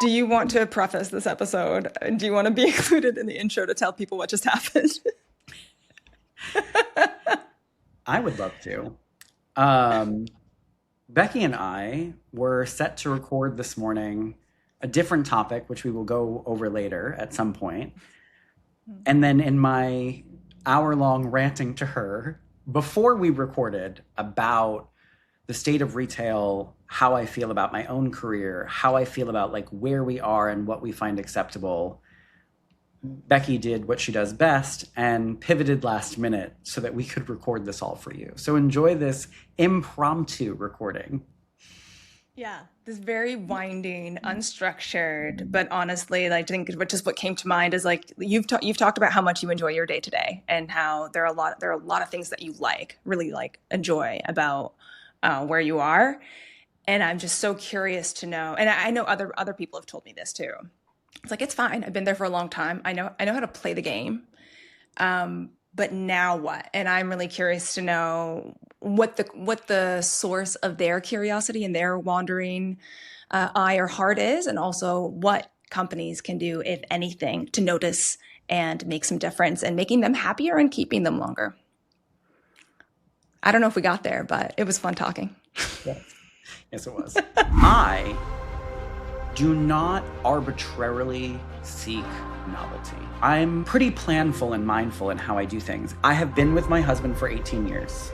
do you want to preface this episode? Do you want to be included in the intro to tell people what just happened? I would love to. Bekki and I were set to record this morning a different topic, which we will go over later at some point. And then in my hour-long ranting to her, before we recorded about the state of retail, how I feel about my own career, how I feel about like where we are and what we find acceptable, Bekki did what she does best and pivoted last minute so that we could record this all for you. So enjoy this impromptu recording. Yeah, this very winding, unstructured, but honestly, I think just what came to mind is like you've talked about how much you enjoy your day to day and how there are a lot of things that you really enjoy about where you are, and I'm just so curious to know. And I know other people have told me this too. It's like, it's fine. I've been there for a long time. I know how to play the game. But now what? And I'm really curious to know what the source of their curiosity and their wandering eye or heart is, and also what companies can do, if anything, to notice and make some difference in making them happier and keeping them longer. I don't know if we got there, but it was fun talking. Yes, it was. I do not arbitrarily seek novelty. I'm pretty planful and mindful in how I do things. I have been with my husband for 18 years.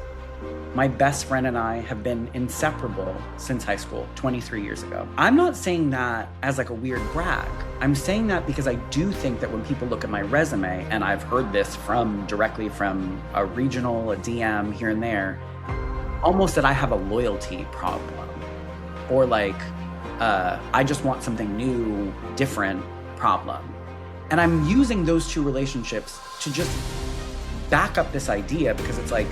My best friend and I have been inseparable since high school, 23 years ago. I'm not saying that as like a weird brag. I'm saying that because I do think that when people look at my resume, and I've heard this directly from a regional, a DM here and there, almost that I have a loyalty problem, or like, I just want something new, different problem. And I'm using those two relationships to just back up this idea, because it's like,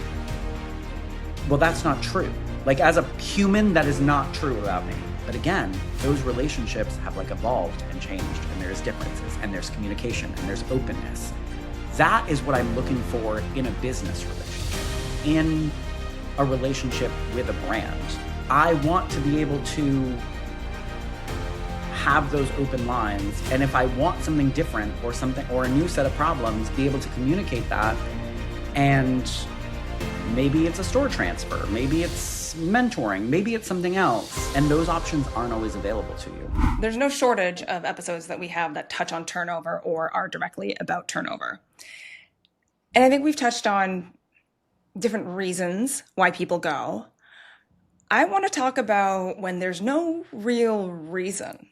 well, that's not true. Like, as a human, that is not true about me. But again, those relationships have like evolved and changed, and there's differences, and there's communication, and there's openness. That is what I'm looking for in a business relationship, in a relationship with a brand. I want to be able to have those open lines, and if I want something different or a new set of problems, be able to communicate that. And maybe it's a store transfer, maybe it's mentoring, maybe it's something else, and those options aren't always available to you. There's no shortage of episodes that we have that touch on turnover or are directly about turnover. And I think we've touched on different reasons why people go. I want to talk about when there's no real reason.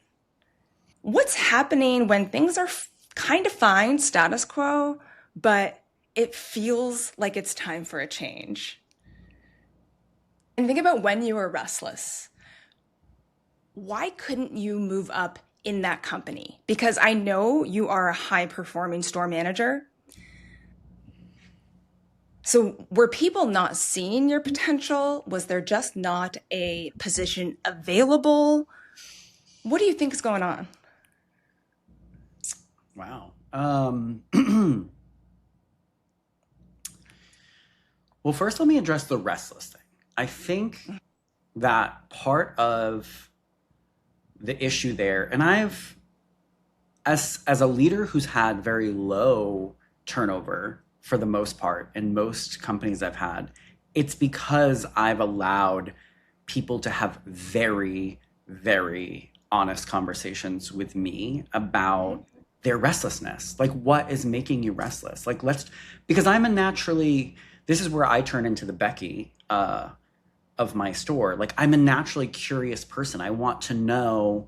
What's happening when things are kind of fine, status quo, but it feels like it's time for a change? And think about when you were restless. Why couldn't you move up in that company? Because I know you are a high-performing store manager. So were people not seeing your potential? Was there just not a position available? What do you think is going on? Wow. Well, first, let me address the restless thing. I think that part of the issue there, and I've, as a leader who's had very low turnover for the most part in most companies I've had, it's because I've allowed people to have very, very honest conversations with me about their restlessness. Like, what is making you restless? Like, because I'm this is where I turn into the Bekki of my store. Like, I'm a naturally curious person. I want to know,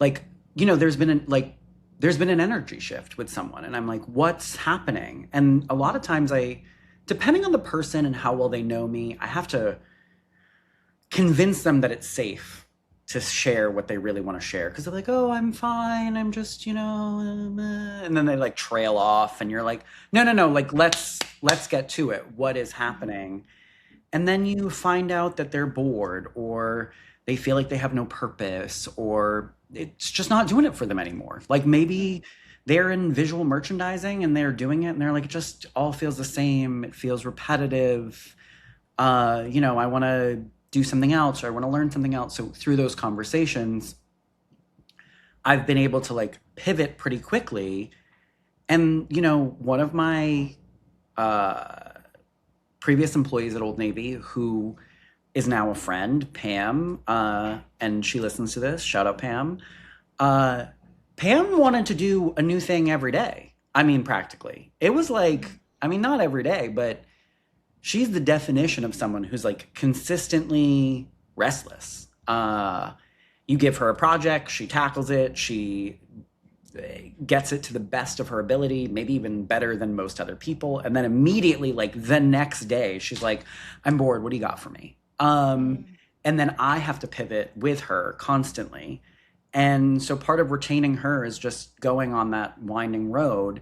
like, you know, there's been an energy shift with someone, and I'm like, what's happening? And a lot of times depending on the person and how well they know me, I have to convince them that it's safe to share what they really want to share. Because they're like, oh, I'm fine. I'm just, and then they like trail off, and you're like, no, like, let's get to it. What is happening? And then you find out that they're bored, or they feel like they have no purpose, or it's just not doing it for them anymore. Like, maybe they're in visual merchandising and they're doing it and they're like, it just all feels the same. It feels repetitive. I want to do something else, or I want to learn something else. So through those conversations, I've been able to like pivot pretty quickly. And, you know, one of my uh, previous employees at Old Navy, who is now a friend, Pam, and she listens to this. Shout out, Pam. Uh, Pam wanted to do a new thing every day. I mean, practically. It was like, I mean, not every day, but she's the definition of someone who's like consistently restless. You give her a project, she tackles it, she gets it to the best of her ability, maybe even better than most other people. And then immediately, like the next day, she's like, I'm bored. What do you got for me? And then I have to pivot with her constantly. And so part of retaining her is just going on that winding road.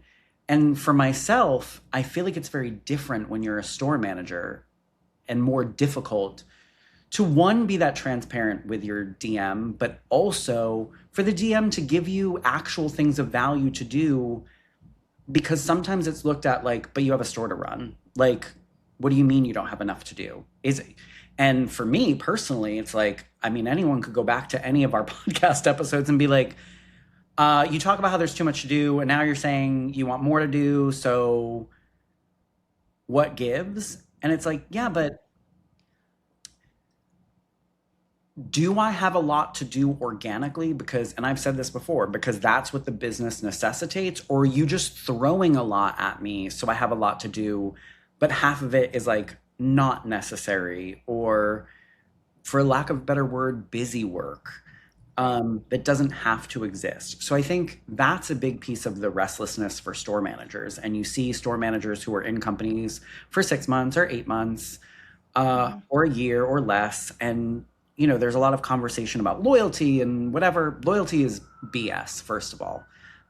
And for myself, I feel like it's very different when you're a store manager and more difficult to one, be that transparent with your DM, but also for the DM to give you actual things of value to do, because sometimes it's looked at like, but you have a store to run. Like, what do you mean you don't have enough to do? And for me personally, it's like, I mean, anyone could go back to any of our podcast episodes and be like, you talk about how there's too much to do, and now you're saying you want more to do. So what gives? And it's like, yeah, but do I have a lot to do organically? Because, and I've said this before, because that's what the business necessitates, or are you just throwing a lot at me so I have a lot to do, but half of it is like not necessary, or for lack of a better word, busy work that doesn't have to exist. So I think that's a big piece of the restlessness for store managers. And you see store managers who are in companies for 6 months or 8 months or a year or less. And, you know, there's a lot of conversation about loyalty and whatever. Loyalty is BS, first of all.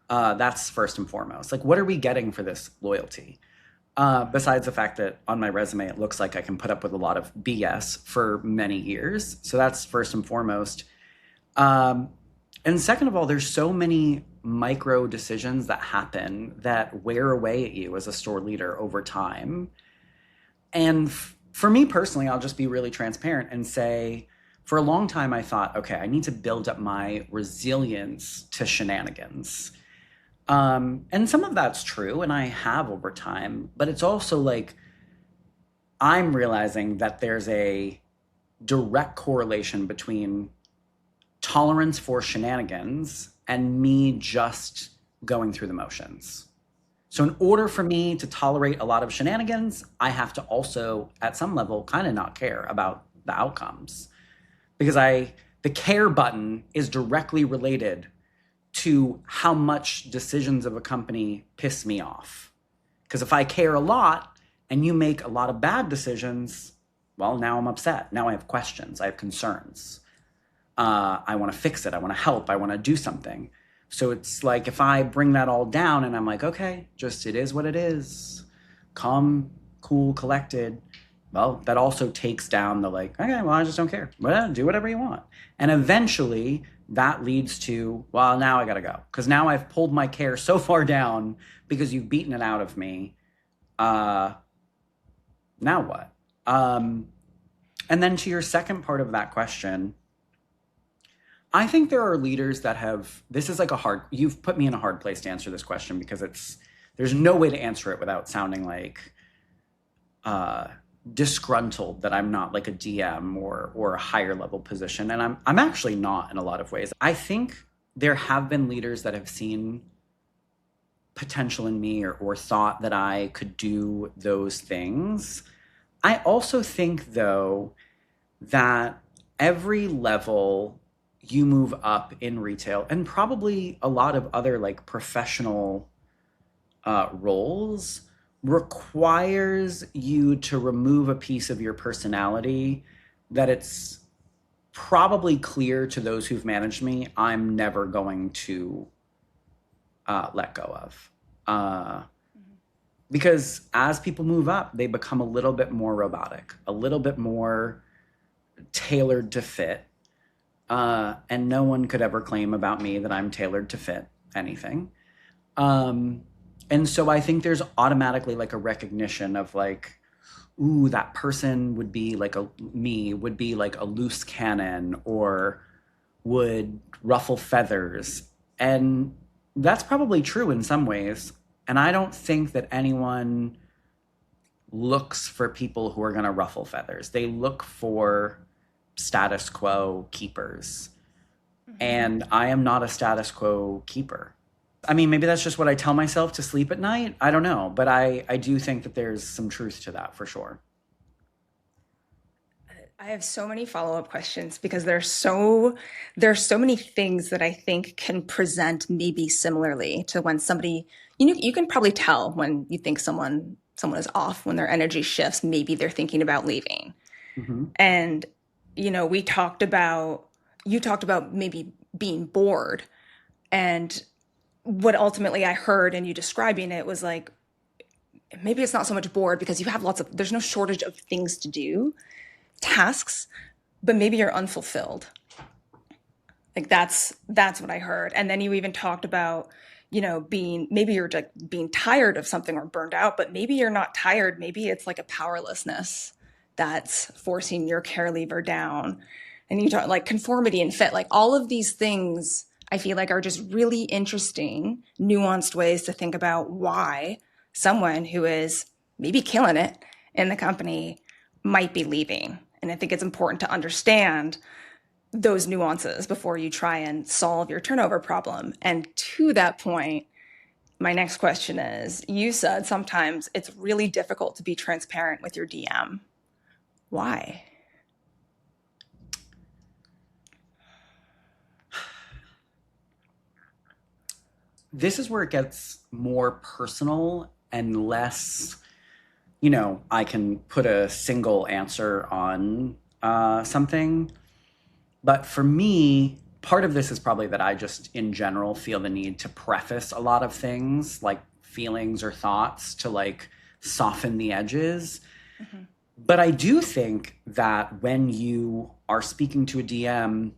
That's first and foremost. Like, what are we getting for this loyalty? Besides the fact that on my resume, it looks like I can put up with a lot of BS for many years. So that's first and foremost. And second of all, there's so many micro decisions that happen that wear away at you as a store leader over time. And for me personally, I'll just be really transparent and say, for a long time, I thought, okay, I need to build up my resilience to shenanigans. And some of that's true, and I have over time, but it's also like I'm realizing that there's a direct correlation between tolerance for shenanigans and me just going through the motions. So in order for me to tolerate a lot of shenanigans, I have to also, at some level, kind of not care about the outcomes. Because the care button is directly related to how much decisions of a company piss me off. Because if I care a lot and you make a lot of bad decisions, well, now I'm upset. Now I have questions. I have concerns. I want to fix it. I want to help. I want to do something. So it's like if I bring that all down and I'm like, okay, just it is what it is. Calm, cool, collected. Well, that also takes down the like, okay, well, I just don't care. Well, do whatever you want. And eventually that leads to, well, now I got to go. Because now I've pulled my care so far down because you've beaten it out of me. Now what? And then to your second part of that question, I think there are leaders that have, this is like you've put me in a hard place to answer this question because there's no way to answer it without sounding like disgruntled that I'm not like a DM or a higher level position. And I'm actually not in a lot of ways. I think there have been leaders that have seen potential in me or thought that I could do those things. I also think though that every level you move up in retail and probably a lot of other like professional roles requires you to remove a piece of your personality that it's probably clear to those who've managed me I'm never going to let go of. Because as people move up, they become a little bit more robotic, a little bit more tailored to fit. And no one could ever claim about me that I'm tailored to fit anything. And so I think there's automatically like a recognition of like, ooh, that person would be like would be like a loose cannon or would ruffle feathers. And that's probably true in some ways. And I don't think that anyone looks for people who are going to ruffle feathers. They look for status quo keepers. And I am not a status quo keeper. I mean, maybe that's just what I tell myself to sleep at night. I don't know. But I do think that there's some truth to that for sure. I have so many follow-up questions because there's so many things that I think can present maybe similarly to when somebody, you can probably tell when you think someone is off, when their energy shifts, maybe they're thinking about leaving. Mm-hmm. And you talked about maybe being bored, and what ultimately I heard in you describing it was like, maybe it's not so much bored because you have there's no shortage of things to do, tasks, but maybe you're unfulfilled. Like that's what I heard. And then you even talked about, maybe you're like being tired of something or burned out, but maybe you're not tired. Maybe it's like a powerlessness that's forcing your care lever down. And you talk like conformity and fit, like all of these things I feel like are just really interesting, nuanced ways to think about why someone who is maybe killing it in the company might be leaving. And I think it's important to understand those nuances before you try and solve your turnover problem. And to that point, my next question is, you said sometimes it's really difficult to be transparent with your DM. Why? This is where it gets more personal and less, I can put a single answer on something. But for me, part of this is probably that I just, in general, feel the need to preface a lot of things, like feelings or thoughts, to like soften the edges. Mm-hmm. But I do think that when you are speaking to a DM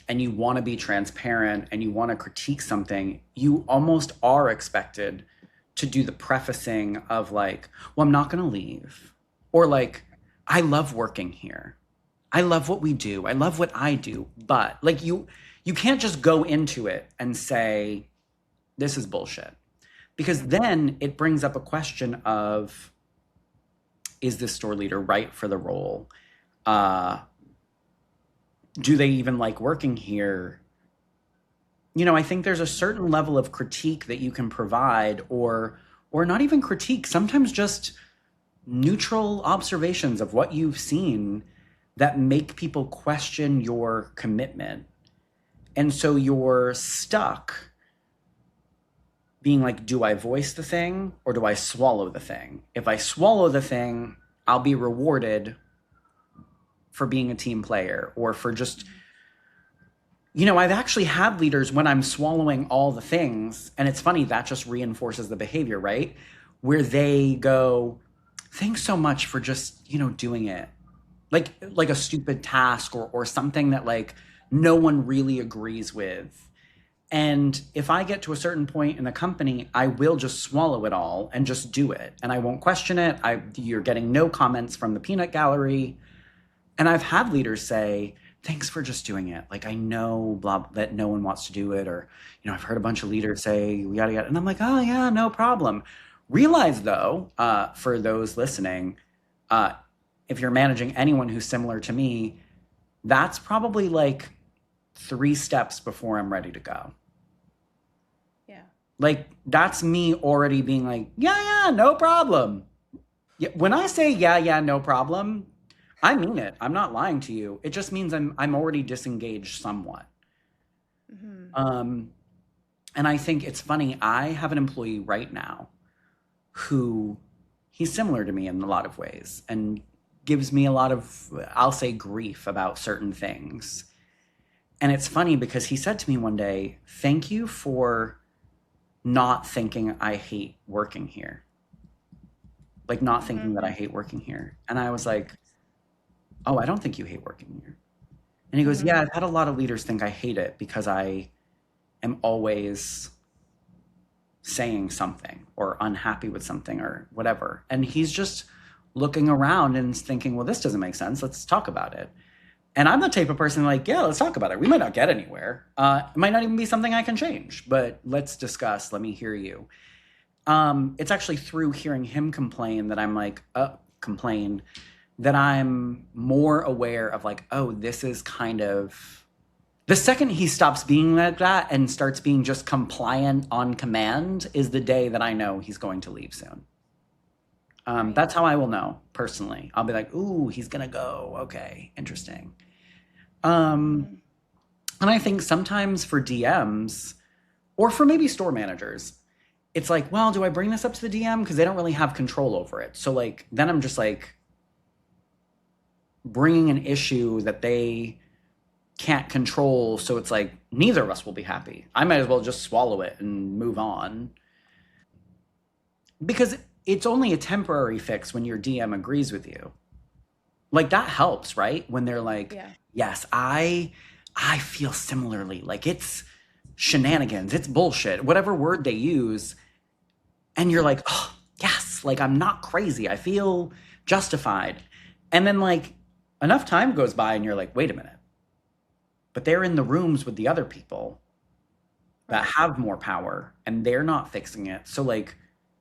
and you want to be transparent and you want to critique something, you almost are expected to do the prefacing of like, well, I'm not going to leave. Or like, I love working here. I love what we do. I love what I do. But like you can't just go into it and say, this is bullshit. Because then it brings up a question of, is this store leader right for the role? Do they even like working here? I think there's a certain level of critique that you can provide, or not even critique, sometimes just neutral observations of what you've seen that make people question your commitment. And so you're stuck being like, do I voice the thing or do I swallow the thing? If I swallow the thing, I'll be rewarded for being a team player, or for just, I've actually had leaders when I'm swallowing all the things, and it's funny, that just reinforces the behavior, right? Where they go, thanks so much for just, doing it. Like a stupid task or something that like no one really agrees with. And if I get to a certain point in the company, I will just swallow it all and just do it. And I won't question it. You're getting no comments from the peanut gallery. And I've had leaders say, thanks for just doing it. Like, I know that no one wants to do it. Or, I've heard a bunch of leaders say, yada, yada. And I'm like, oh yeah, no problem. Realize though, for those listening, if you're managing anyone who's similar to me, that's probably like 3 steps before I'm ready to go. Yeah. Like, that's me already being like, yeah, no problem. Yeah, when I say yeah, no problem, I mean it. I'm not lying to you. It just means I'm already disengaged somewhat. Mm-hmm. And I think it's funny. I have an employee right now who, he's similar to me in a lot of ways and gives me a lot of, I'll say, grief about certain things. And it's funny because he said to me one day, thank you for not thinking I hate working here. Like, not thinking that I hate working here. And I was like, oh, I don't think you hate working here. And he goes, yeah, I've had a lot of leaders think I hate it because I am always saying something or unhappy with something or whatever. And he's just looking around and thinking, well, this doesn't make sense. Let's talk about it. And I'm the type of person like, yeah, let's talk about it. We might not get anywhere. It might not even be something I can change, but let's discuss. Let me hear you. It's actually through hearing him complain that I'm like, complain, that I'm more aware of like, oh, this is kind of the second he stops being like that and starts being just compliant on command is the day that I know he's going to leave soon. Right. That's how I will know personally. I'll be like, ooh, he's gonna go. Okay, interesting. Um, Mm-hmm. and I think sometimes for DMs or for maybe store managers, it's like, well, do I bring this up to the DM? Because they don't really have control over it. So like, then I'm just like bringing an issue that they can't control. So it's like, neither of us will be happy. I might as well just swallow it and move on. Because it's only a temporary fix when your DM agrees with you. Like that helps, right? When they're like, Yeah. yes, I feel similarly. Like it's shenanigans, it's bullshit, whatever word they use. And you're like, oh, yes, like I'm not crazy. I feel justified. And then like enough time goes by and you're like, wait a minute. But they're in the rooms with the other people that Right. have more power and they're not fixing it. So like,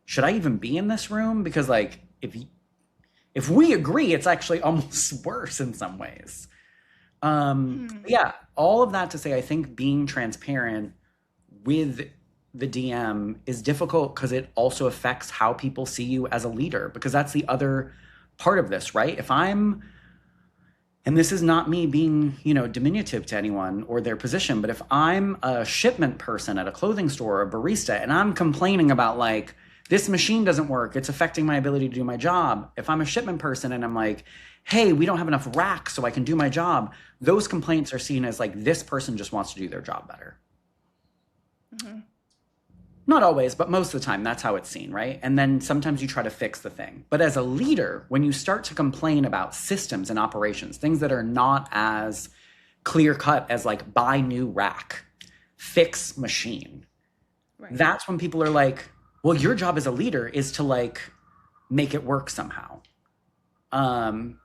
should I even be in this room? Because like if we agree, it's actually almost worse in some ways. Hmm. Yeah, all of that to say, I think being transparent with the DM is difficult because it also affects how people see you as a leader, because that's the other part of this, right? If I'm, and this is not me being, diminutive to anyone or their position, but if I'm a shipment person at a clothing store or a barista and I'm complaining about like, this machine doesn't work, it's affecting my ability to do my job. If I'm a shipment person and I'm like, hey, we don't have enough racks so I can do my job, those complaints are seen as like, this person just wants to do their job better. Mm-hmm. Not always, but most of the time, that's how it's seen, right? And then sometimes you try to fix the thing. But as a leader, when you start to complain about systems and operations, things that are not as clear cut as like buy new rack, fix machine, Right. that's when people are like, well, your job as a leader is to like make it work somehow. Um,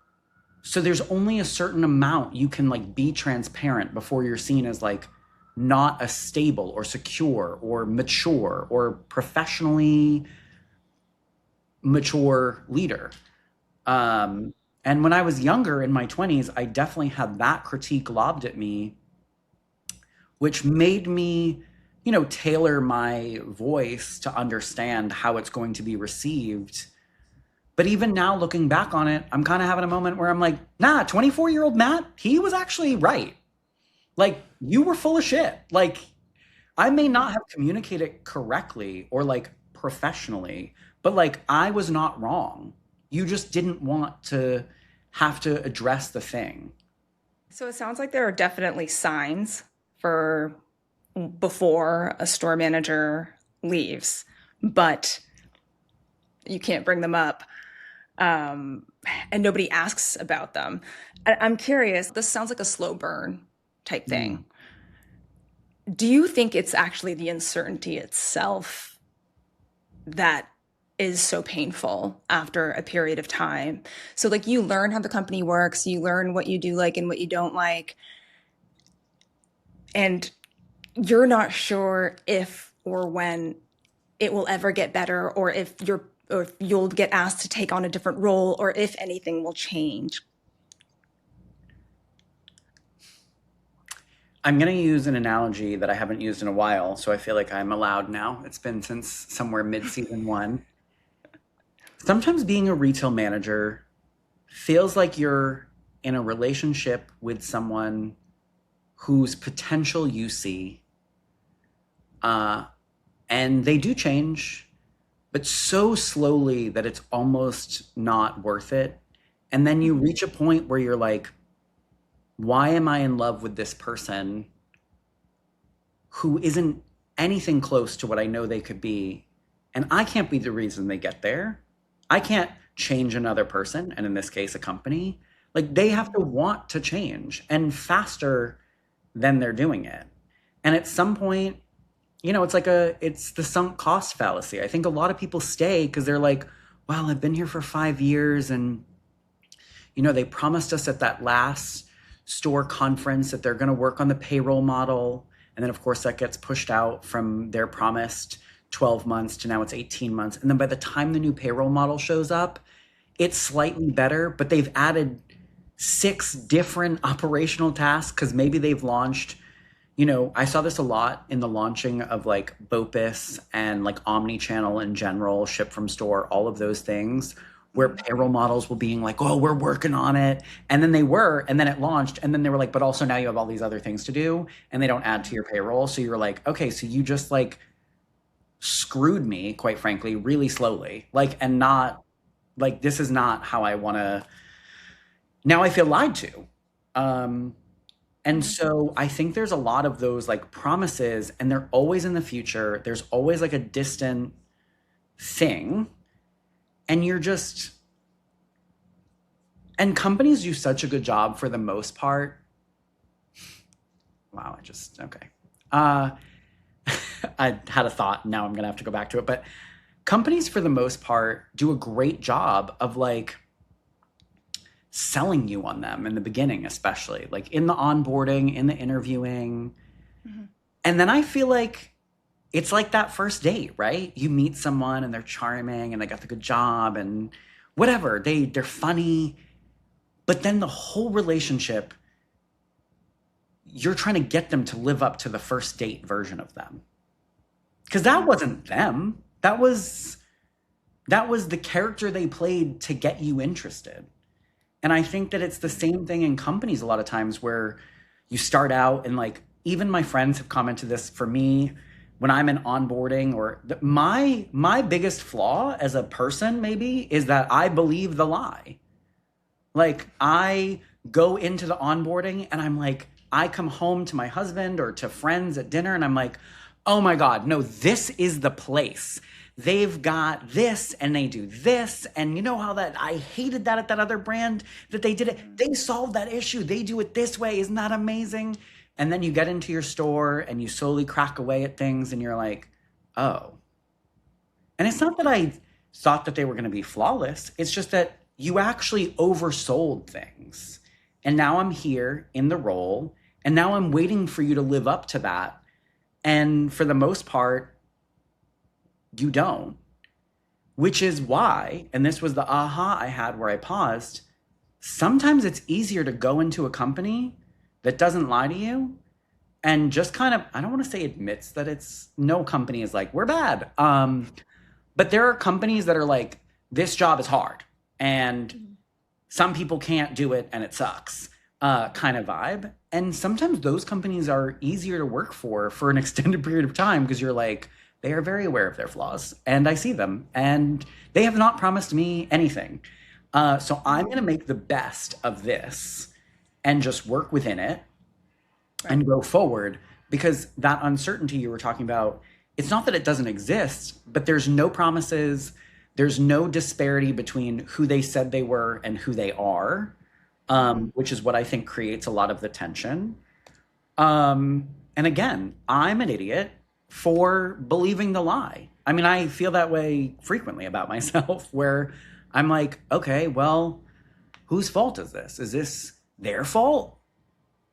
so there's only a certain amount you can like be transparent before you're seen as like not a stable or secure or mature or professionally mature leader. Um, and when I was younger in my 20s, I definitely had that critique lobbed at me, which made me, tailor my voice to understand how it's going to be received. But even now, looking back on it, I'm kind of having a moment where I'm like, nah, 24-year-old Matt, he was actually right. Like, you were full of shit. Like, I may not Mm-hmm. have communicated correctly or like professionally, but like, I was not wrong. You just didn't want to have to address the thing. So it sounds like there are definitely signs for before a store manager leaves, but you can't bring them up, um, and nobody asks about them. I'm curious, this sounds like a slow burn type Mm. thing. Do you think it's actually the uncertainty itself that is so painful after a period of time? So, like, you learn how the company works, you learn what you do like and what you don't like, and you're not sure if or when it will ever get better, or if you'll get asked to take on a different role, or if anything will change. I'm going to use an analogy that I haven't used in a while, so I feel like I'm allowed now. It's been since somewhere mid season one. Sometimes being a retail manager feels like you're in a relationship with someone whose potential you see, uh, and they do change, but so slowly that it's almost not worth it. And then you Mm-hmm. reach a point where you're like, why am I in love with this person who isn't anything close to what I know they could be? And I can't be the reason they get there. I can't change another person, and in this case, a company. Like they have to want to change and faster than they're doing it. And at some point, it's the sunk cost fallacy. I think a lot of people stay because they're like, well, I've been here for 5 years and they promised us at that last store conference that they're going to work on the payroll model. And then, of course, that gets pushed out from their promised 12 months to now it's 18 months. And then by the time the new payroll model shows up, it's slightly better, but they've added 6 different operational tasks because maybe they've launched, I saw this a lot in the launching of like BOPIS and like omni-channel in general, ship from store, all of those things where payroll models were being like, oh, we're working on it. And then they were, and then it launched. And then they were like, but also now you have all these other things to do and they don't add to your payroll. So you're like, okay, so you just like screwed me, quite frankly, really slowly. Like, and not like, this is not how I want to, now I feel lied to. And so I think there's a lot of those like promises and they're always in the future. There's always like a distant thing. And and companies do such a good job for the most part. Wow, okay. I had a thought, now I'm going to have to go back to it. But companies for the most part do a great job of like selling you on them in the beginning, especially like in the onboarding, in the interviewing. Mm-hmm. And then I feel like it's like that first date, right? You meet someone and they're charming and they got the good job and whatever, they're funny. But then the whole relationship, you're trying to get them to live up to the first date version of them. Because that wasn't them. That was the character they played to get you interested. And I think that it's the same thing in companies a lot of times where you start out and like, even my friends have commented this for me when I'm in onboarding or my biggest flaw as a person maybe is that I believe the lie. Like I go into the onboarding and I'm like, I come home to my husband or to friends at dinner and I'm like, oh my God, no, this is the place. They've got this and they do this. And you know how that I hated that at that other brand that they did it. They solved that issue. They do it this way. Isn't that amazing? And then you get into your store and you slowly crack away at things and you're like, oh. And it's not that I thought that they were going to be flawless. It's just that you actually oversold things. And now I'm here in the role and now I'm waiting for you to live up to that. And for the most part, you don't. Which is why, and this was the aha I had where I paused, sometimes it's easier to go into a company that doesn't lie to you and just kind of, I don't want to say admits that no company is like, we're bad. But there are companies that are like, this job is hard and some people can't do it and it sucks kind of vibe. And sometimes those companies are easier to work for an extended period of time because you're like, they are very aware of their flaws and I see them and they have not promised me anything. So I'm going to make the best of this and just work within it and go forward because that uncertainty you were talking about, it's not that it doesn't exist, but there's no promises. There's no disparity between who they said they were and who they are, which is what I think creates a lot of the tension. And again, I'm an idiot for believing the lie. I mean, I feel that way frequently about myself where I'm like, okay, well, whose fault is this? Is this their fault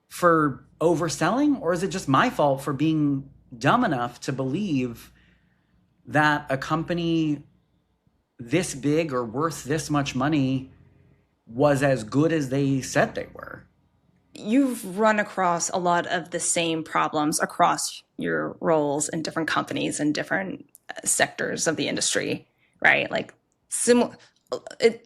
for overselling? Or is it just my fault for being dumb enough to believe that a company this big or worth this much money was as good as they said they were? You've run across a lot of the same problems across your roles in different companies and different sectors of the industry, right? Like similar.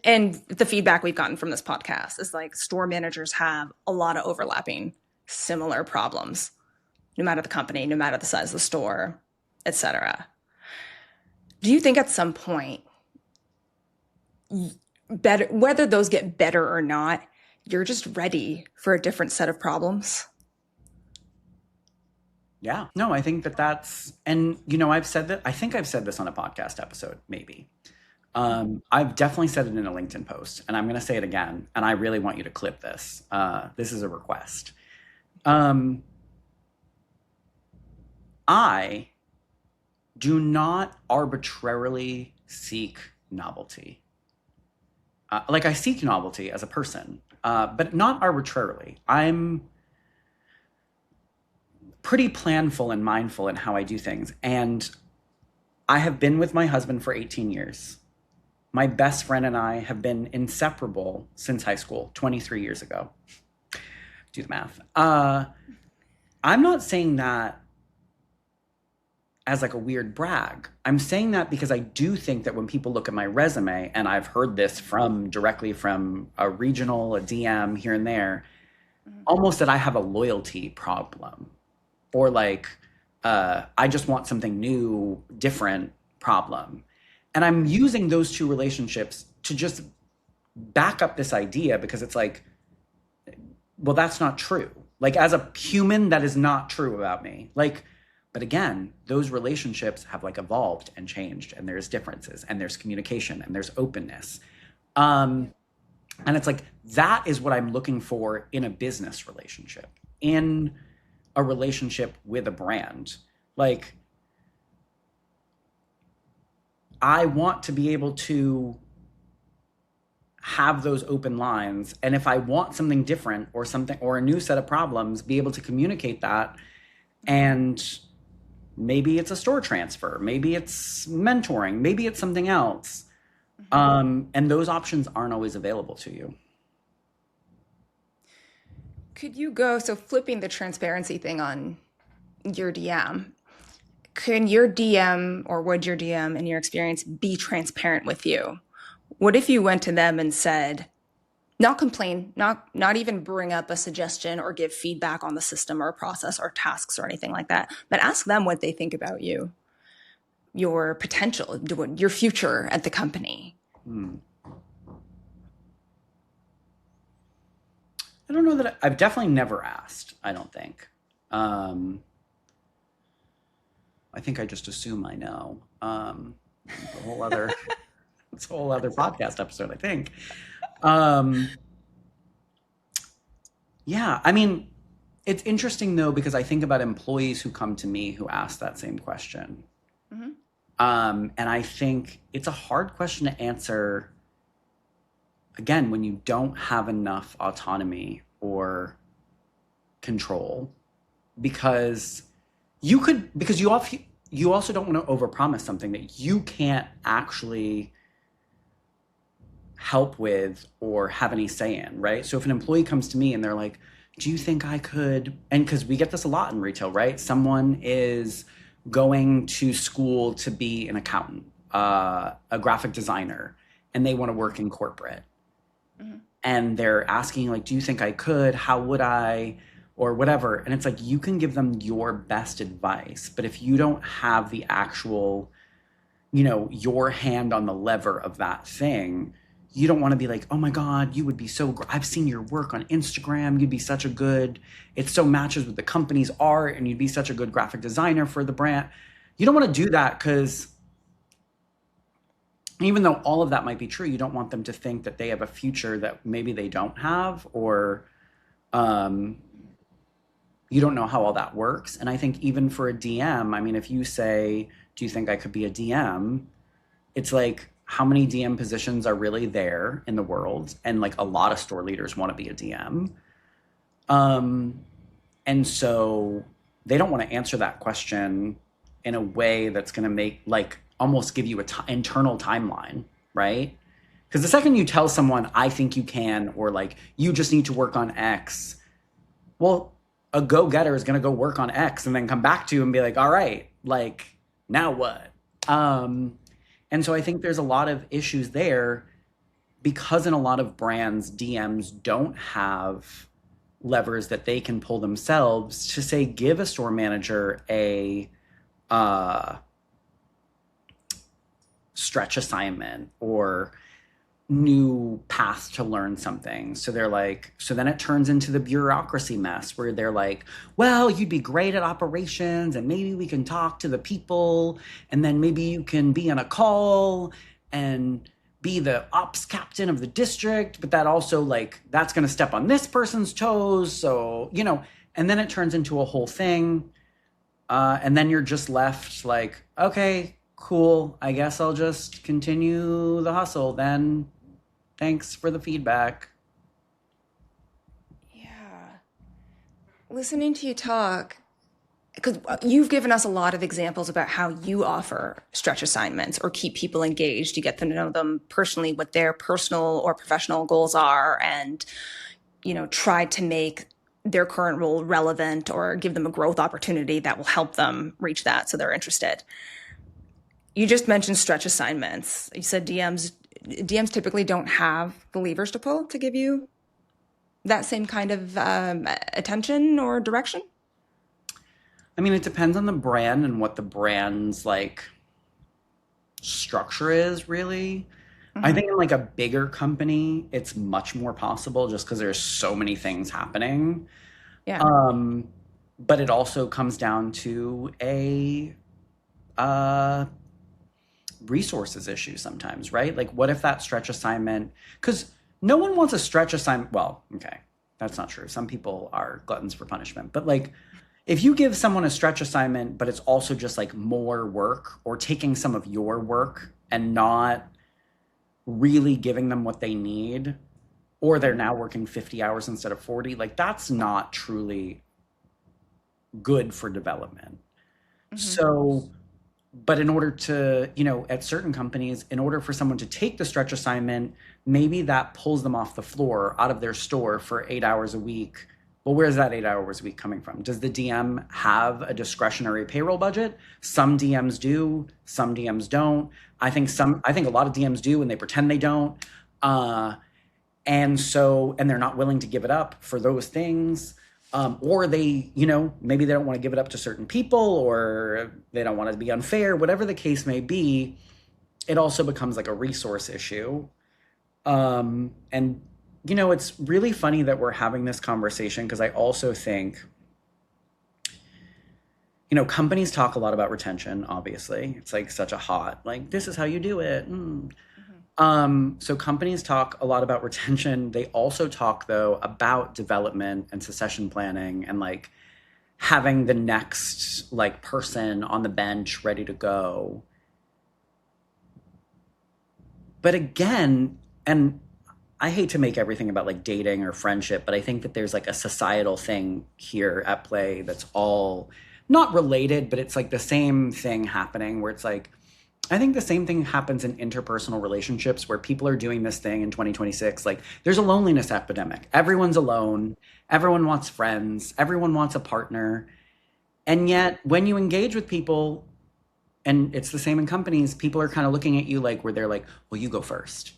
And the feedback we've gotten from this podcast is like store managers have a lot of overlapping similar problems, no matter the company, no matter the size of the store, etc. Do you think at some point, whether those get better or not, you're just ready for a different set of problems? Yeah, no, I think that's, and I've said that, I think I've said this on a podcast episode, maybe. I've definitely said it in a LinkedIn post, and I'm going to say it again, and I really want you to clip this. This is a request. I do not arbitrarily seek novelty. Like I seek novelty as a person, but not arbitrarily. I'm pretty planful and mindful in how I do things. And I have been with my husband for 18 years. My best friend and I have been inseparable since high school, 23 years ago. Do the math. I'm not saying that as like a weird brag. I'm saying that because I do think that when people look at my resume, and I've heard this directly from a regional, a DM here and there, almost that I have a loyalty problem, or like I just want something new, different problem. And I'm using those two relationships to just back up this idea, because it's like, well, that's not true. Like, as a human, that is not true about me. Like, but again, those relationships have like evolved and changed, and there's differences, and there's communication, and there's openness. And it's like, that is what I'm looking for in a business relationship, in a relationship with a brand. Like, I want to be able to have those open lines. And if I want something different or something, or a new set of problems, be able to communicate that. And maybe it's a store transfer, maybe it's mentoring, maybe it's something else. And those options aren't always available to you. Could you go, so flipping the transparency thing on your DM, can your DM, or would your DM in your experience be transparent with you? What if you went to them and said, not complain, not even bring up a suggestion or give feedback on the system or process or tasks or anything like that, but ask them what they think about you, your potential, your future at the company? I don't know that I've definitely never asked, I don't think. I think I just assume I know. It's a whole other podcast episode, I think. Yeah, I mean, it's interesting though, because I think about employees who come to me who ask that same question. And I think it's a hard question to answer, again, when you don't have enough autonomy or control, because you also don't want to overpromise something that you can't actually help with or have any say in, right? So if an employee comes to me and they're like, do you think I could, and because we get this a lot in retail, right? Someone is going to school to be an accountant, a graphic designer, and they want to work in corporate. And they're asking, like, do you think I could? How would I? Or whatever. And it's like, you can give them your best advice, but if you don't have the actual, your hand on the lever of that thing, you don't want to be like, oh my God, you would be so I've seen your work on Instagram. You'd be such a good, it so matches with the company's art, and you'd be such a good graphic designer for the brand. You don't want to do that, because even though all of that might be true, you don't want them to think that they have a future that maybe they don't have, or you don't know how all that works. And I think even for a DM, I mean, if you say, do you think I could be a DM? It's like, how many DM positions are really there in the world? And like, a lot of store leaders want to be a DM. And so they don't want to answer that question in a way that's going to make, like, almost give you an internal timeline, right? Because the second you tell someone, I think you can, or like, you just need to work on X, well, a go-getter is going to go work on X and then come back to you and be like, all right, like, now what? And so I think there's a lot of issues there, because in a lot of brands, DMs don't have levers that they can pull themselves to say, give a store manager a stretch assignment or new path to learn something. So they're like, so then it turns into the bureaucracy mess where they're like, well, you'd be great at operations, and maybe we can talk to the people, and then maybe you can be on a call and be the ops captain of the district, but that also, like, that's going to step on this person's toes. So, and then it turns into a whole thing. And then you're just left like, okay, cool, I guess I'll just continue the hustle then. Thanks for the feedback. Listening to you talk, because you've given us a lot of examples about how you offer stretch assignments or keep people engaged. You get them to know them personally, what their personal or professional goals are, and try to make their current role relevant or give them a growth opportunity that will help them reach that so they're interested. You just mentioned stretch assignments. You said DMs typically don't have the levers to pull to give you that same kind of attention or direction. I mean, it depends on the brand and what the brand's like structure is, really. I think in like a bigger company, it's much more possible just because there's so many things happening. Yeah. But it also comes down to a uh, resources issue sometimes, right? Like, what if that stretch assignment? Because no one wants a stretch assignment. Well, okay, that's not true. Some people are gluttons for punishment, but like, if you give someone a stretch assignment, but it's also just like more work or taking some of your work and not really giving them what they need, or they're now working 50 hours instead of 40, like that's not truly good for development. So, but in order to, at certain companies, in order for someone to take the stretch assignment, maybe that pulls them off the floor out of their store for 8 hours a week. Well, where's that 8 hours a week coming from? Does the DM have a discretionary payroll budget? Some DMs do, some DMs don't. I think a lot of DMs do and they pretend they don't. And they're not willing to give it up for those things. Or they, maybe they don't want to give it up to certain people, or they don't want to be unfair, whatever the case may be. It also becomes like a resource issue. And it's really funny that we're having this conversation because I also think, companies talk a lot about retention, obviously. It's like such a hot, like, this is how you do it. So companies talk a lot about retention. They also talk, though, about development and succession planning and like having the next like person on the bench ready to go. But again, and I hate to make everything about like dating or friendship, but I think that there's like a societal thing here at play that's all not related, but it's like the same thing happening where it's like, I think the same thing happens in interpersonal relationships where people are doing this thing in 2026. Like there's a loneliness epidemic. Everyone's alone. Everyone wants friends. Everyone wants a partner. And yet when you engage with people, and it's the same in companies, people are kind of looking at you like where they're like, well, you go first.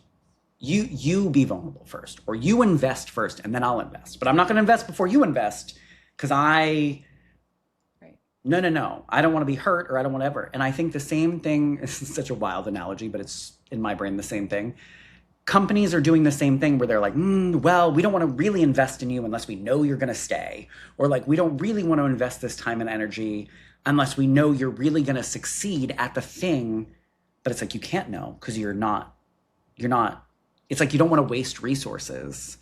You be vulnerable first, or you invest first and then I'll invest. But I'm not going to invest before you invest because no, I don't want to be hurt or I don't want to ever. And I think the same thing, this is such a wild analogy, but it's in my brain the same thing. Companies are doing the same thing where they're like, well, we don't want to really invest in you unless we know you're going to stay. Or like, we don't really want to invest this time and energy unless we know you're really going to succeed at the thing. But it's like, you can't know because you're not, it's like you don't want to waste resources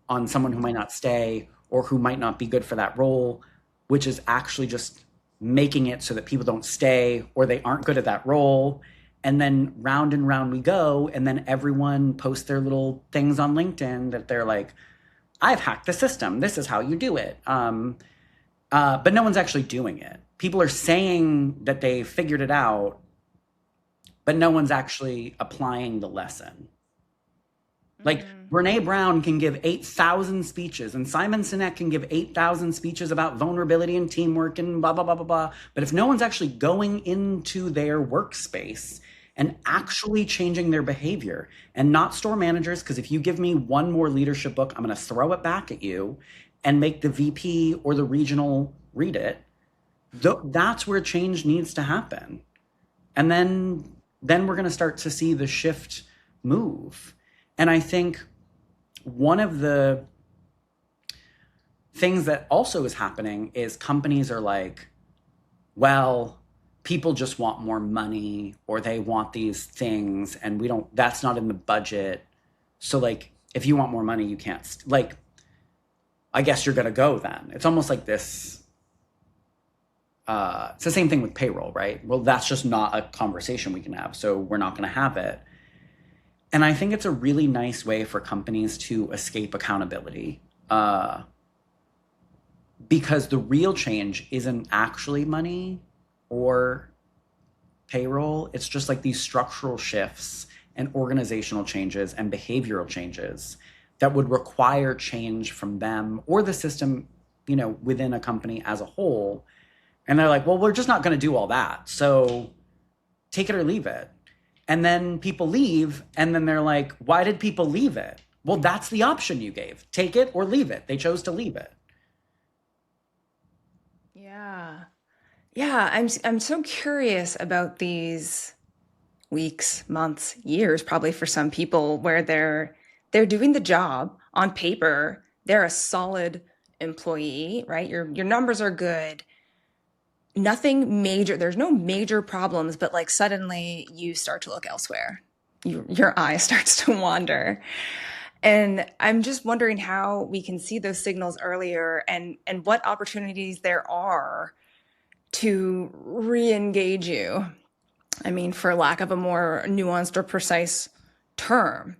on someone who might not stay or who might not be good for that role, which is actually just making it so that people don't stay or they aren't good at that role. And then round and round we go. And then everyone posts their little things on LinkedIn that they're like, I've hacked the system. This is how you do it. But no one's actually doing it. People are saying that they figured it out, but no one's actually applying the lesson. Like Brene Brown can give 8,000 speeches and Simon Sinek can give 8,000 speeches about vulnerability and teamwork and blah, blah, blah, blah, blah. But if no one's actually going into their workspace and actually changing their behavior, and not store managers, because if you give me one more leadership book, I'm going to throw it back at you and make the VP or the regional read it. That's where change needs to happen. And then we're going to start to see the shift move. And I think one of the things that also is happening is companies are like, well, people just want more money or they want these things and that's not in the budget. So like, if you want more money, you can't, like, I guess you're going to go then. It's almost like this. It's the same thing with payroll, right? Well, that's just not a conversation we can have. So we're not going to have it. And I think it's a really nice way for companies to escape accountability. because the real change isn't actually money or payroll. It's just like these structural shifts and organizational changes and behavioral changes that would require change from them or the system, within a company as a whole. And they're like, well, we're just not going to do all that. So take it or leave it. And then people leave, and then they're like, why did people leave it? Well, that's the option you gave. Take it or leave it. They chose to leave it. Yeah. Yeah, I'm so curious about these weeks, months, years, probably for some people where they're doing the job on paper. They're a solid employee, right? Your numbers are good. Nothing major, there's no major problems, but like suddenly you start to look elsewhere. Your eye starts to wander. And I'm just wondering how we can see those signals earlier and what opportunities there are to re-engage you. I mean, for lack of a more nuanced or precise term.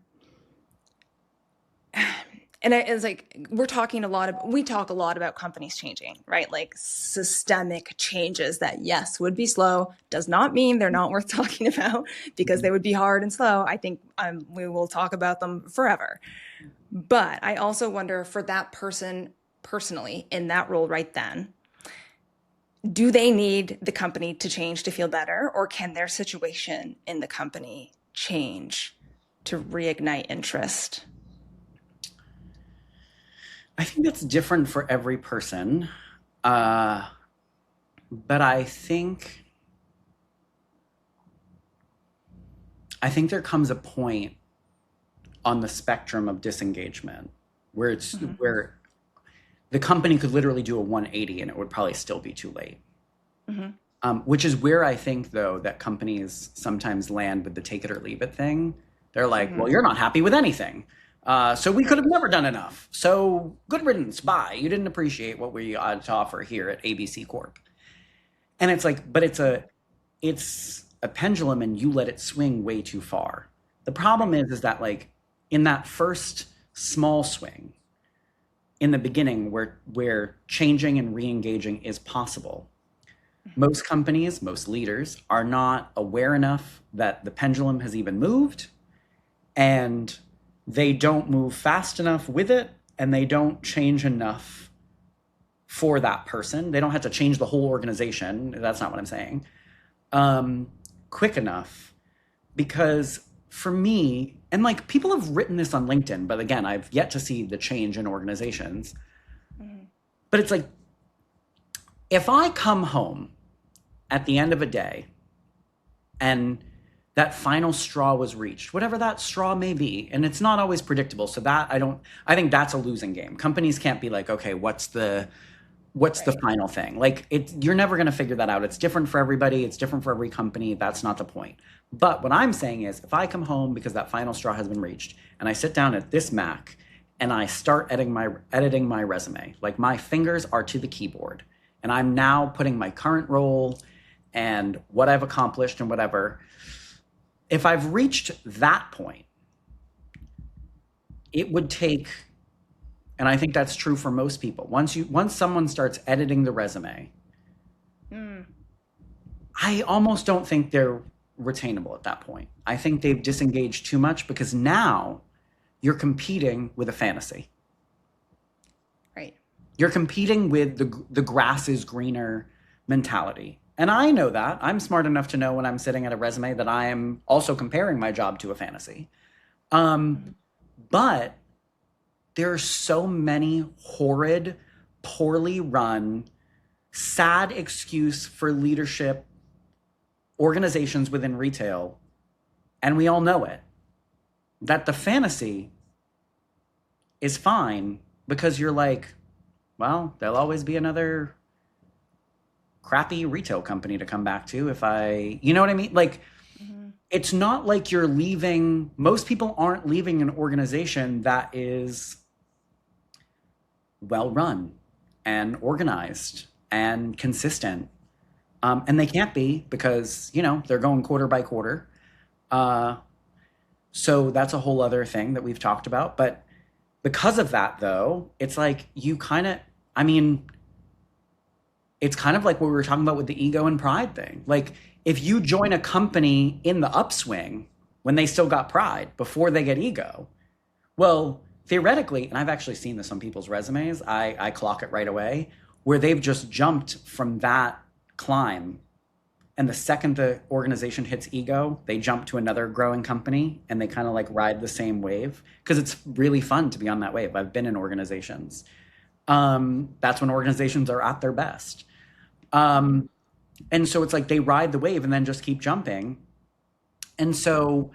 And it's like we talk a lot about companies changing, right? Like systemic changes that, yes, would be slow, does not mean they're not worth talking about because they would be hard and slow. I think we will talk about them forever. But I also wonder for that person personally in that role right then, do they need the company to change to feel better, or can their situation in the company change to reignite interest? I think that's different for every person. But I think there comes a point on the spectrum of disengagement where where the company could literally do a 180 and it would probably still be too late. Which is where I think, though, that companies sometimes land with the take it or leave it thing. They're like, well, you're not happy with anything. So we could have never done enough. So good riddance, bye. You didn't appreciate what we had to offer here at ABC Corp. And it's like, but it's a pendulum and you let it swing way too far. The problem is that like in that first small swing, in the beginning where changing and re-engaging is possible, most companies, most leaders are not aware enough that the pendulum has even moved, and they don't move fast enough with it, and they don't change enough for that person. They don't have to change the whole organization. That's not what I'm saying. Quick enough, because for me, and like people have written this on LinkedIn, but again, I've yet to see the change in organizations. But it's like, if I come home at the end of a day and that final straw was reached, whatever that straw may be, and it's not always predictable. So that I think that's a losing game. Companies can't be like, okay, what's the final thing? Like you're never going to figure that out. It's different for everybody. It's different for every company. That's not the point. But what I'm saying is, if I come home because that final straw has been reached and I sit down at this Mac and I start editing my resume, like my fingers are to the keyboard and I'm now putting my current role and what I've accomplished and whatever. If I've reached that point, it would take, and I think that's true for most people. Once someone starts editing the resume, I almost don't think they're retainable at that point. I think they've disengaged too much because now you're competing with a fantasy. Right. You're competing with the grass is greener mentality. And I know that. I'm smart enough to know when I'm sitting at a resume that I am also comparing my job to a fantasy. But there are so many horrid, poorly run, sad excuse for leadership organizations within retail, and we all know it, that the fantasy is fine because you're like, well, there'll always be another crappy retail company to come back to you know what I mean? Like, it's not like you're leaving, most people aren't leaving an organization that is well run and organized and consistent. And they can't be because, they're going quarter by quarter. So that's a whole other thing that we've talked about. But because of that, though, it's like you kind of, it's kind of like what we were talking about with the ego and pride thing. Like if you join a company in the upswing when they still got pride before they get ego, well, theoretically, and I've actually seen this on people's resumes, I clock it right away, where they've just jumped from that climb. And the second the organization hits ego, they jump to another growing company and they kind of like ride the same wave because it's really fun to be on that wave. I've been in organizations. That's when organizations are at their best. Um, and so it's like they ride the wave and then just keep jumping. And so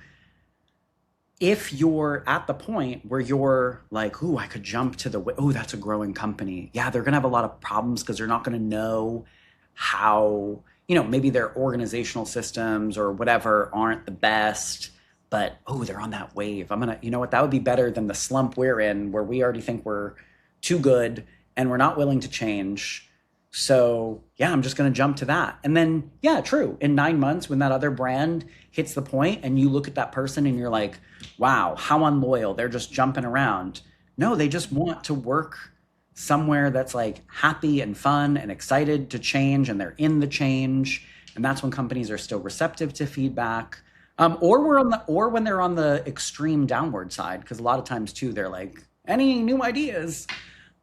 if you're at the point where you're like, ooh, I could jump to the, oh, that's a growing company. Yeah, they're going to have a lot of problems because they're not going to know how, maybe their organizational systems or whatever aren't the best, but, oh, they're on that wave. I'm going to, you know what, that would be better than the slump we're in where we already think we're too good and we're not willing to change. So yeah, I'm just going to jump to that. And then, yeah, true. In 9 months, when that other brand hits the point and you look at that person and you're like, wow, how unloyal. They're just jumping around. No, they just want to work somewhere that's like happy and fun and excited to change and they're in the change. And that's when companies are still receptive to feedback. Or when they're on the extreme downward side, because a lot of times too, they're like, any new ideas?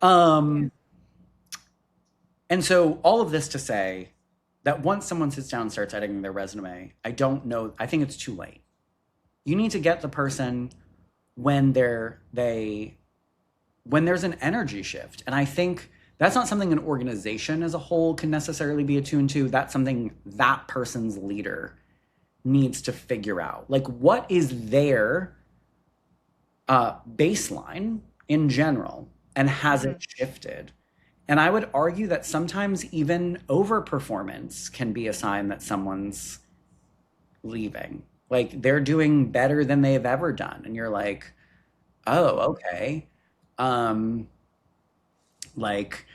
And so all of this to say that once someone sits down and starts editing their resume, I don't know, I think it's too late. You need to get the person when when there's an energy shift. And I think that's not something an organization as a whole can necessarily be attuned to. That's something that person's leader needs to figure out. Like, what is their baseline in general, and has it shifted? And I would argue that sometimes even overperformance can be a sign that someone's leaving. Like they're doing better than they've ever done. And you're like, oh, okay. Like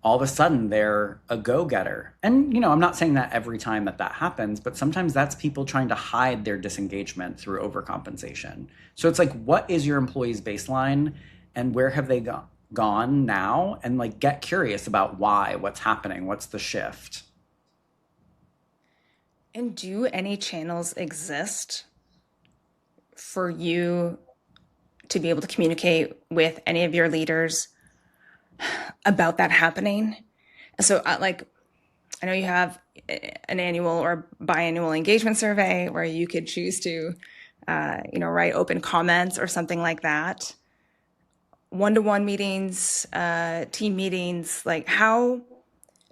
all of a sudden they're a go-getter. And, I'm not saying that every time that happens, but sometimes that's people trying to hide their disengagement through overcompensation. So it's like, what is your employee's baseline and where have they gone now? And like, get curious about what's happening, what's the shift. And do any channels exist for you to be able to communicate with any of your leaders about that happening? So I know you have an annual or biannual engagement survey where you could choose to, write open comments or something like that. One-to-one meetings, team meetings, like how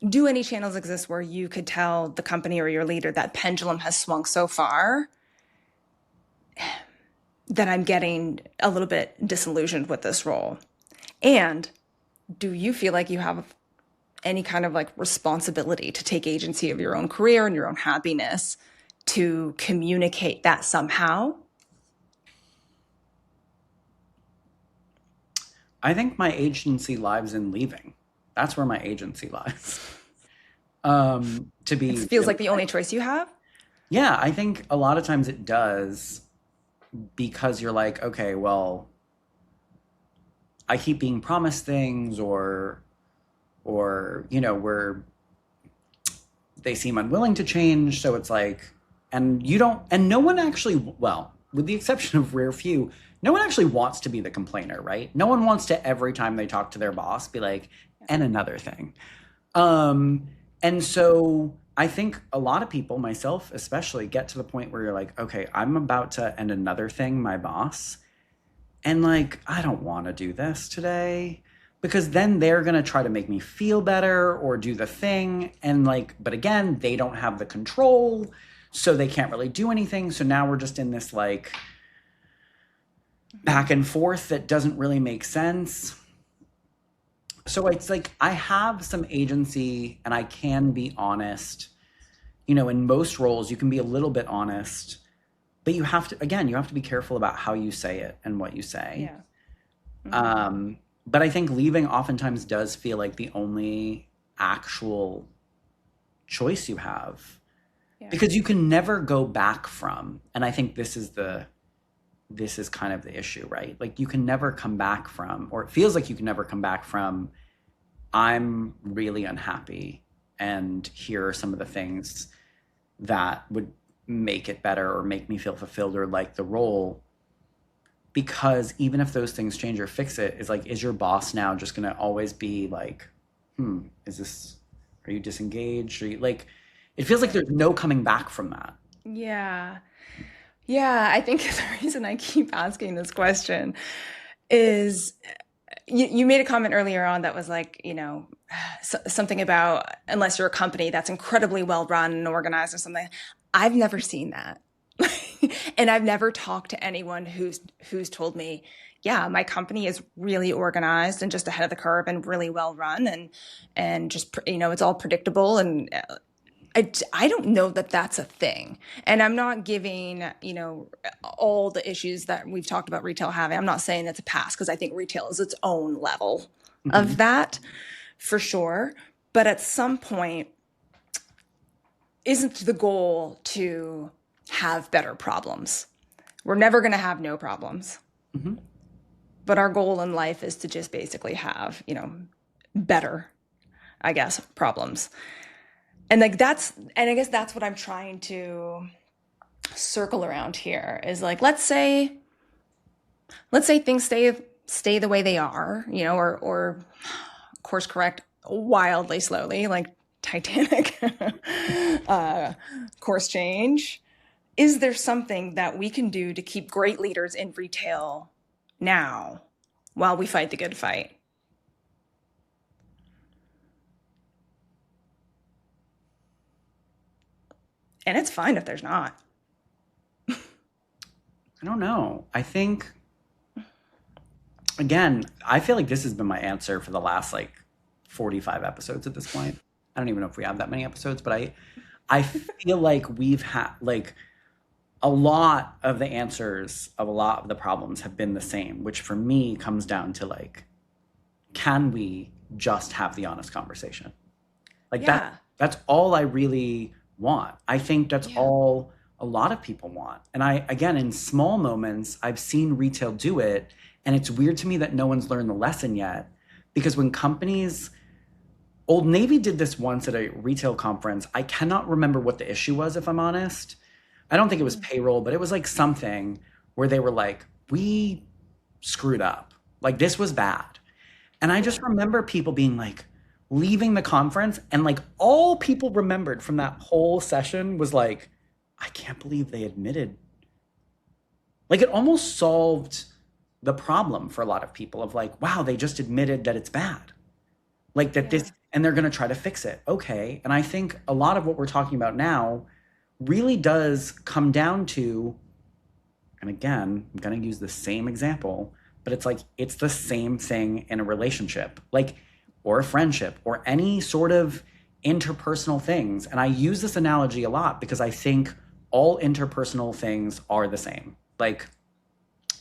do any channels exist where you could tell the company or your leader that pendulum has swung so far that I'm getting a little bit disillusioned with this role? And do you feel like you have any kind of like responsibility to take agency of your own career and your own happiness to communicate that somehow? I think my agency lies in leaving. That's where my agency lies. It feels like the only choice you have? Yeah, I think a lot of times it does, because you're like, okay, well, I keep being promised things or they seem unwilling to change. So it's like, and no one actually, well, with the exception of rare few, no one actually wants to be the complainer, right? No one wants to, every time they talk to their boss, be like, and another thing. And so I think a lot of people, myself especially, get to the point where you're like, okay, I'm about to end another thing, my boss. And like, I don't want to do this today, because then they're going to try to make me feel better or do the thing. And like, but again, they don't have the control, so they can't really do anything. So now we're just in this like back and forth that doesn't really make sense. So it's like, I have some agency and I can be honest. In most roles, you can be a little bit honest, but you have to be careful about how you say it and what you say. Yeah. But I think leaving oftentimes does feel like the only actual choice you have, because you can never go back from, and I think this is kind of the issue, right? Like you can never come back from, or it feels like you can never come back from, I'm really unhappy and here are some of the things that would make it better or make me feel fulfilled or like the role. Because even if those things change or fix it, is like, is your boss now just going to always be like, are you disengaged? Are you like, it feels like there's no coming back from that. Yeah. Yeah, I think the reason I keep asking this question is you made a comment earlier on that was like, something about unless you're a company that's incredibly well run and organized or something. I've never seen that. And I've never talked to anyone who's told me, yeah, my company is really organized and just ahead of the curve and really well run and just it's all predictable and I don't know that that's a thing. And I'm not giving, all the issues that we've talked about retail having. I'm not saying it's a pass because I think retail is its own level Mm-hmm. of that for sure. But at some point, isn't the goal to have better problems? We're never going to have no problems. Mm-hmm. But our goal in life is to just basically have, better, I guess, problems. And I guess that's what I'm trying to circle around here is like, let's say things stay the way they are, or course correct wildly slowly, like Titanic, course change. Is there something that we can do to keep great leaders in retail now while we fight the good fight? And it's fine if there's not. I don't know. I think, again, I feel like this has been my answer for the last like 45 episodes at this point. I don't even know if we have that many episodes, but I feel like we've had like a lot of the answers of a lot of the problems have been the same, which for me comes down to like, can we just have the honest conversation? Like Yeah. that's all I really want. I think that's Yeah. all a lot of people want. And again, in small moments, I've seen retail do it. And it's weird to me that no one's learned the lesson yet. Because when companies, Old Navy did this once at a retail conference. I cannot remember what the issue was, if I'm honest. I don't think it was payroll, but it was like something where they were like, we screwed up. Like this was bad. And I just remember people being like, leaving the conference, and like all people remembered from that whole session was like, I can't believe they admitted. Like it almost solved the problem for a lot of people of like, wow, they just admitted that it's bad. Like that Yeah. this, and they're going to try to fix it. Okay. And I think a lot of what we're talking about now really does come down to, and again, I'm going to use the same example, but it's like, it's the same thing in a relationship, like, or a friendship or any sort of interpersonal things. And I use this analogy a lot because I think all interpersonal things are the same. Like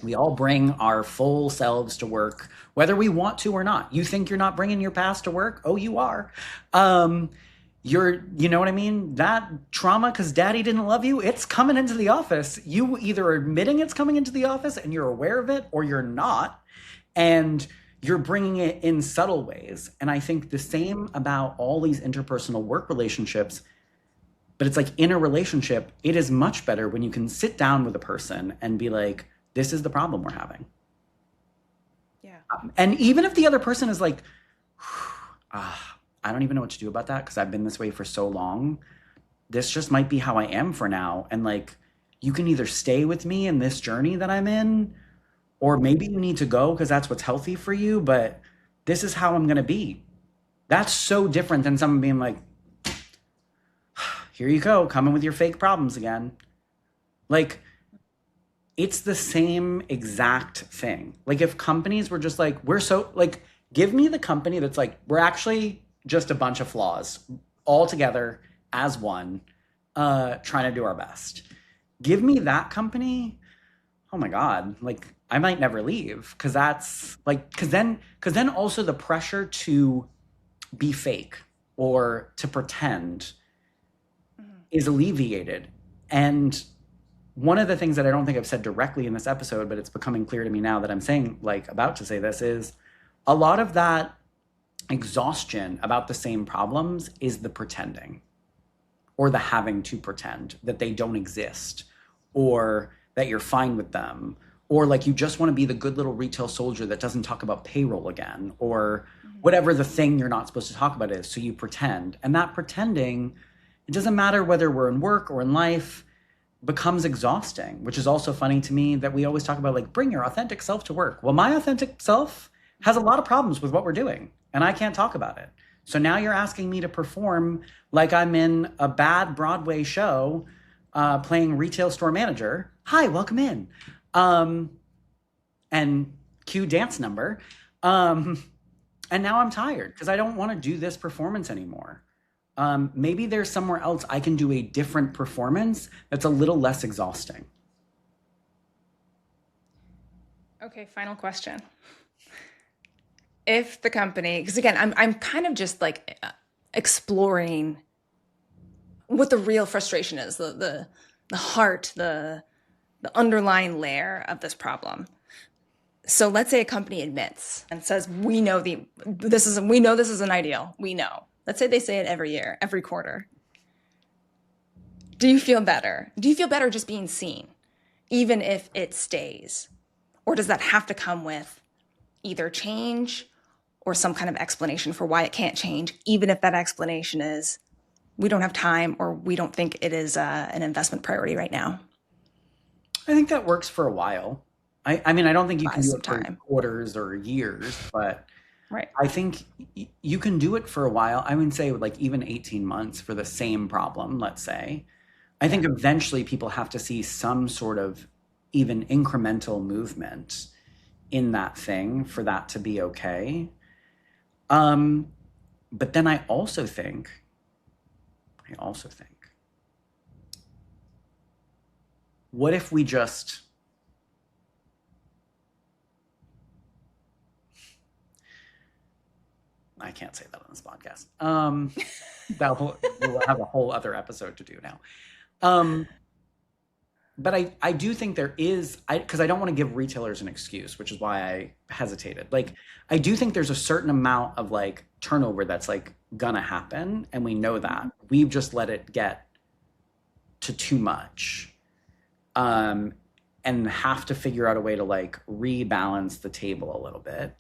we all bring our full selves to work, whether we want to or not. You think you're not bringing your past to work? Oh, you are. You know what I mean? That trauma because daddy didn't love you, it's coming into the office. You either are admitting it's coming into the office and you're aware of it, or you're not. And you're bringing it in subtle ways. And I think the same about all these interpersonal work relationships. But it's like in a relationship, it is much better when you can sit down with a person and be like, this is the problem we're having. Yeah. And even if the other person is like, I don't even know what to do about that because I've been this way for so long. This just might be how I am for now. And like, you can either stay with me in this journey that I'm in, or maybe you need to go because that's what's healthy for you. But this is how I'm going to be. That's so different than someone being like, here you go, coming with your fake problems again. Like, it's the same exact thing. Like, if companies were just like, we're so, like, give me the company that's like, we're actually just a bunch of flaws all together as one, trying to do our best. Give me that company. Oh my God. Like, I might never leave because that's like, because then also the pressure to be fake or to pretend is alleviated. And one of the things that I don't think I've said directly in this episode, but it's becoming clear to me now that I'm saying, like, about to say this, is a lot of that exhaustion about the same problems is the pretending, or the having to pretend that they don't exist, or that you're fine with them, or like you just want to be the good little retail soldier that doesn't talk about payroll again, or whatever the thing you're not supposed to talk about is. So you pretend. And that pretending, it doesn't matter whether we're in work or in life, becomes exhausting, which is also funny to me that we always talk about like, bring your authentic self to work. Well, my authentic self has a lot of problems with what we're doing, and I can't talk about it. So now you're asking me to perform like I'm in a bad Broadway show, playing retail store manager. Hi, welcome in. And cue dance number. And now I'm tired because I don't want to do this performance anymore. Maybe there's somewhere else I can do a different performance that's a little less exhausting. Okay, final question. If the company, because again, I'm kind of just like exploring what the real frustration is, the heart, the underlying layer of this problem. So let's say a company admits and says, we know this is an ideal. We know. Let's say they say it every year, every quarter. Do you feel better? Do you feel better just being seen, even if it stays? Or does that have to come with either change or some kind of explanation for why it can't change, even if that explanation is we don't have time or we don't think it is an investment priority right now? I think that works for a while. I mean, I don't think you Buy can do some it for time. quarters or years, but Right. I think you can do it for a while. I would say like even 18 months for the same problem, let's say. I think eventually people have to see some sort of even incremental movement in that thing for that to be okay. But then I also think, what if we just I can't say that on this podcast. We'll have a whole other episode to do now. But I do think there is, because I don't want to give retailers an excuse, which is why I hesitated. Like, I do think there's a certain amount of like turnover that's like gonna happen, and we know that. We've just let it get to too much, and have to figure out a way to like rebalance the table a little bit.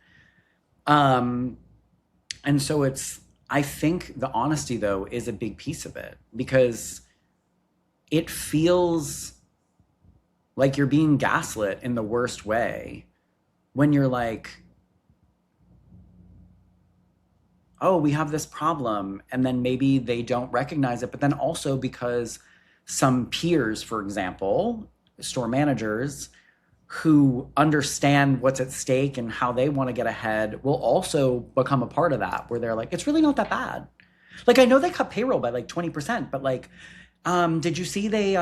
And so I think the honesty though is a big piece of it, because it feels like you're being gaslit in the worst way when you're like, oh, we have this problem, and then maybe they don't recognize it. But then also because some peers, for example, store managers who understand what's at stake and how they want to get ahead will also become a part of that, where they're like, it's really not that bad. Like, I know they cut payroll by like 20%, but like, did you see they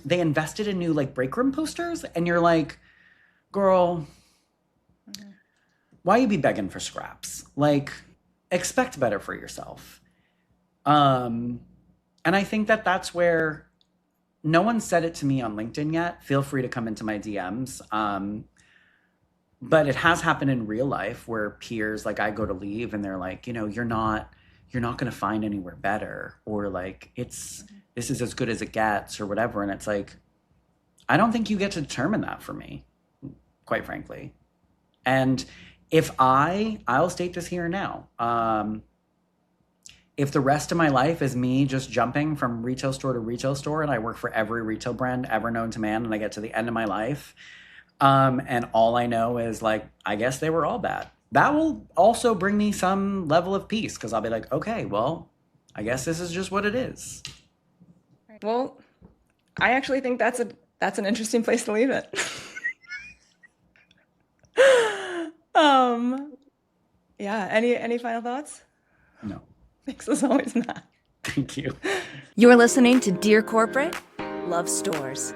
invested in new like break room posters? And you're like, girl, why you be begging for scraps? Like, expect better for yourself. And I think that's where no one said it to me on LinkedIn yet. Feel free to come into my DMs. But it has happened in real life where peers, like I go to leave and they're like, you're not going to find anywhere better, or like this is as good as it gets, or whatever. And it's like, I don't think you get to determine that for me, quite frankly. And if I'll state this here now, if the rest of my life is me just jumping from retail store to retail store, and I work for every retail brand ever known to man, and I get to the end of my life, and all I know is like, I guess they were all bad, that will also bring me some level of peace, because I'll be like, okay, well, I guess this is just what it is. Well, I actually think that's an interesting place to leave it. Yeah. Any final thoughts? No. Thanks as always, Matt. Thank you. You're listening to Dear Corporate, Love Stores.